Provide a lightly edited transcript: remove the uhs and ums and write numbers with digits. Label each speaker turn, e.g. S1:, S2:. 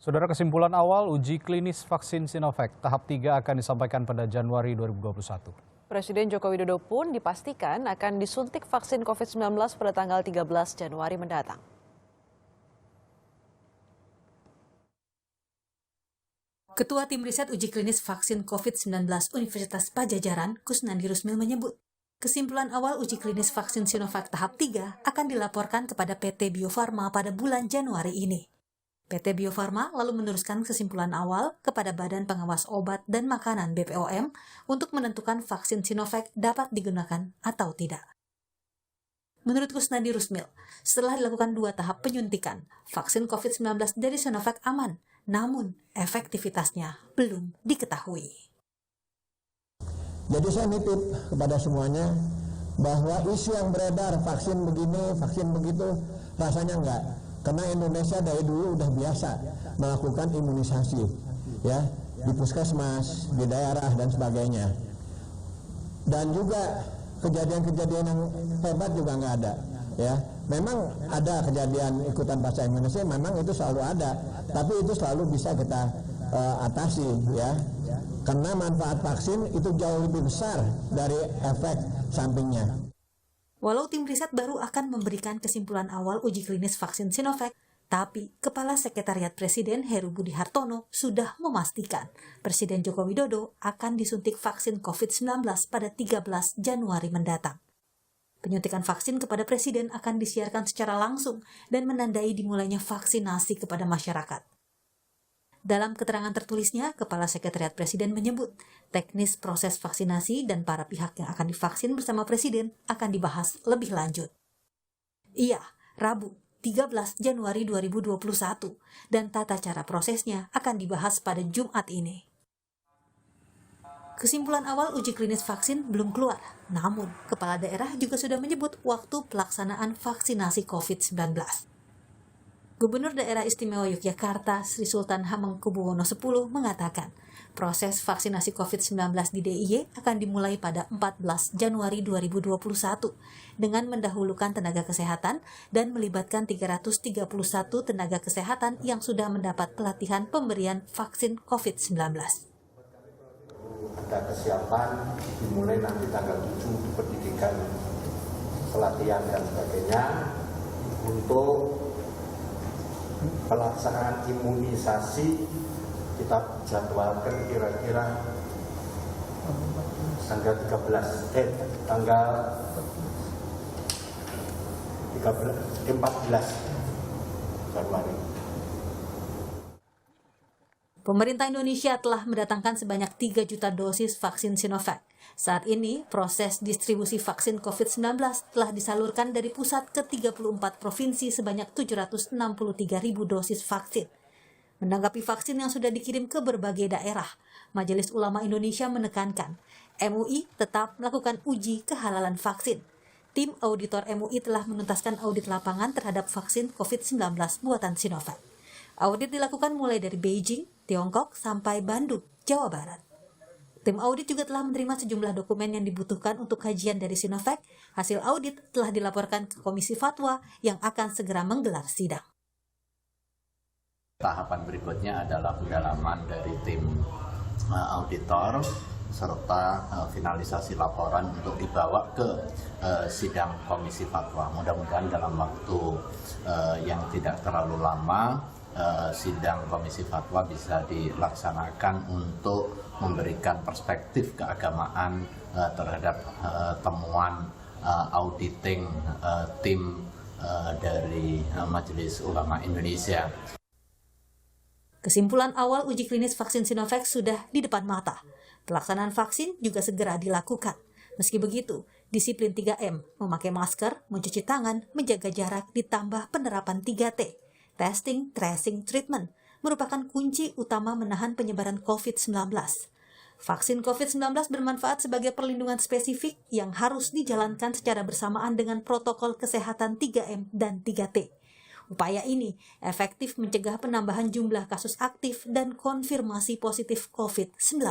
S1: Saudara, kesimpulan awal uji klinis vaksin Sinovac tahap 3 akan disampaikan pada Januari 2021.
S2: Presiden Joko Widodo pun dipastikan akan disuntik vaksin COVID-19 pada tanggal 13 Januari mendatang.
S3: Ketua Tim Riset Uji Klinis Vaksin COVID-19 Universitas Padjadjaran, Kusnandi Rusmil menyebut, kesimpulan awal uji klinis vaksin Sinovac tahap 3 akan dilaporkan kepada PT Bio Farma pada bulan Januari ini. PT Bio Farma lalu meneruskan kesimpulan awal kepada Badan Pengawas Obat dan Makanan BPOM untuk menentukan vaksin Sinovac dapat digunakan atau tidak. Menurut Kusnandi Rusmil, setelah dilakukan 2 tahap penyuntikan, vaksin COVID-19 dari Sinovac aman, namun efektivitasnya belum diketahui.
S4: Jadi saya nitip kepada semuanya bahwa isu yang beredar vaksin begini, vaksin begitu, rasanya enggak. Karena Indonesia dari dulu udah biasa melakukan imunisasi, ya, di puskesmas, di daerah dan sebagainya. Dan juga kejadian-kejadian yang hebat juga nggak ada, ya. Memang ada kejadian ikutan pasca imunisasi, memang itu selalu ada, tapi itu selalu bisa kita atasi, ya. Karena manfaat vaksin itu jauh lebih besar dari efek sampingnya.
S3: Walau tim riset baru akan memberikan kesimpulan awal uji klinis vaksin Sinovac, tapi Kepala Sekretariat Presiden Heru Budi Hartono sudah memastikan Presiden Joko Widodo akan disuntik vaksin COVID-19 pada 13 Januari mendatang. Penyuntikan vaksin kepada Presiden akan disiarkan secara langsung dan menandai dimulainya vaksinasi kepada masyarakat. Dalam keterangan tertulisnya, Kepala Sekretariat Presiden menyebut teknis proses vaksinasi dan para pihak yang akan divaksin bersama Presiden akan dibahas lebih lanjut. Iya, Rabu 13 Januari 2021 dan tata cara prosesnya akan dibahas pada Jumat ini. Kesimpulan awal uji klinis vaksin belum keluar, namun Kepala Daerah juga sudah menyebut waktu pelaksanaan vaksinasi COVID-19. Gubernur Daerah Istimewa Yogyakarta Sri Sultan Hamengkubuwono X mengatakan proses vaksinasi COVID-19 di DIY akan dimulai pada 14 Januari 2021 dengan mendahulukan tenaga kesehatan dan melibatkan 331 tenaga kesehatan yang sudah mendapat pelatihan pemberian vaksin COVID-19.
S5: Ada kesiapan dimulai nanti tanggal 7 pendidikan, pelatihan dan sebagainya untuk pelaksanaan imunisasi. Kita jadwalkan kira-kira tanggal 14 Januari.
S3: Pemerintah Indonesia telah mendatangkan sebanyak 3 juta dosis vaksin Sinovac. Saat ini, proses distribusi vaksin COVID-19 telah disalurkan dari pusat ke 34 provinsi sebanyak 763.000 dosis vaksin. Menanggapi vaksin yang sudah dikirim ke berbagai daerah, Majelis Ulama Indonesia menekankan MUI tetap melakukan uji kehalalan vaksin. Tim auditor MUI telah menuntaskan audit lapangan terhadap vaksin COVID-19 buatan Sinovac. Audit dilakukan mulai dari Beijing, Tiongkok, sampai Bandung, Jawa Barat. Tim audit juga telah menerima sejumlah dokumen yang dibutuhkan untuk kajian dari Sinovac. Hasil audit telah dilaporkan ke Komisi Fatwa yang akan segera menggelar sidang.
S6: Tahapan berikutnya adalah pendalaman dari tim auditor serta finalisasi laporan untuk dibawa ke sidang Komisi Fatwa. Mudah-mudahan dalam waktu yang tidak terlalu lama sidang Komisi Fatwa bisa dilaksanakan untuk memberikan perspektif keagamaan terhadap temuan auditing tim dari Majelis Ulama Indonesia.
S3: Kesimpulan awal uji klinis vaksin Sinovac sudah di depan mata. Pelaksanaan vaksin juga segera dilakukan. Meski begitu, disiplin 3M, memakai masker, mencuci tangan, menjaga jarak, ditambah penerapan 3T, testing, tracing, treatment, merupakan kunci utama menahan penyebaran COVID-19. Vaksin COVID-19 bermanfaat sebagai perlindungan spesifik yang harus dijalankan secara bersamaan dengan protokol kesehatan 3M dan 3T. Upaya ini efektif mencegah penambahan jumlah kasus aktif dan konfirmasi positif COVID-19.